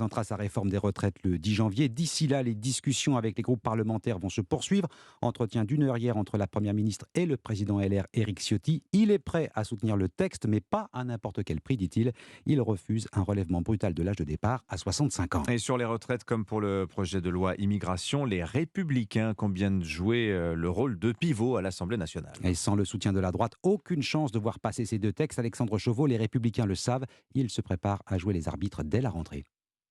Présentera sa réforme des retraites le 10 janvier. D'ici là, les discussions avec les groupes parlementaires vont se poursuivre. Entretien d'une heure hier entre la Première ministre et le président LR Éric Ciotti. Il est prêt à soutenir le texte, mais pas à n'importe quel prix, dit-il. Il refuse un relèvement brutal de l'âge de départ à 65 ans. Et sur les retraites, comme pour le projet de loi immigration, les Républicains conviennent jouer le rôle de pivot à l'Assemblée nationale. Et sans le soutien de la droite, aucune chance de voir passer ces deux textes. Alexandre Chauveau, les Républicains le savent. Ils se préparent à jouer les arbitres dès la rentrée.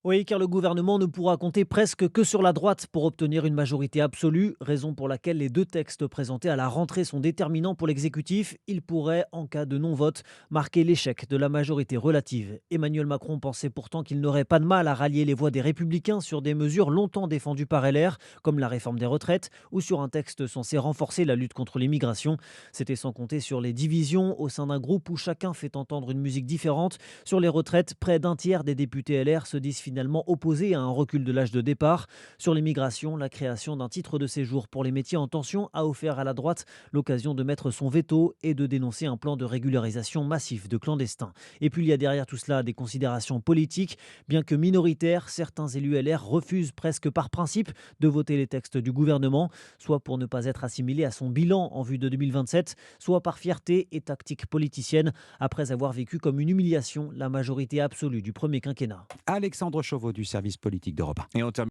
Oui, car le gouvernement ne pourra compter presque que sur la droite pour obtenir une majorité absolue, raison pour laquelle les deux textes présentés à la rentrée sont déterminants pour l'exécutif. Ils pourraient, en cas de non-vote, marquer l'échec de la majorité relative. Emmanuel Macron pensait pourtant qu'il n'aurait pas de mal à rallier les voix des Républicains sur des mesures longtemps défendues par LR, comme la réforme des retraites, ou sur un texte censé renforcer la lutte contre l'immigration. C'était sans compter sur les divisions au sein d'un groupe où chacun fait entendre une musique différente. Sur les retraites, près d'un tiers des députés LR se disent finalement opposé à un recul de l'âge de départ. Sur l'immigration, la création d'un titre de séjour pour les métiers en tension a offert à la droite l'occasion de mettre son veto et de dénoncer un plan de régularisation massif de clandestins. Et puis il y a derrière tout cela des considérations politiques. Bien que minoritaires, certains élus LR refusent presque par principe de voter les textes du gouvernement, soit pour ne pas être assimilés à son bilan en vue de 2027, soit par fierté et tactique politicienne, après avoir vécu comme une humiliation la majorité absolue du premier quinquennat. Alexandre Chauveau du service politique d'Europe 1. Et on termine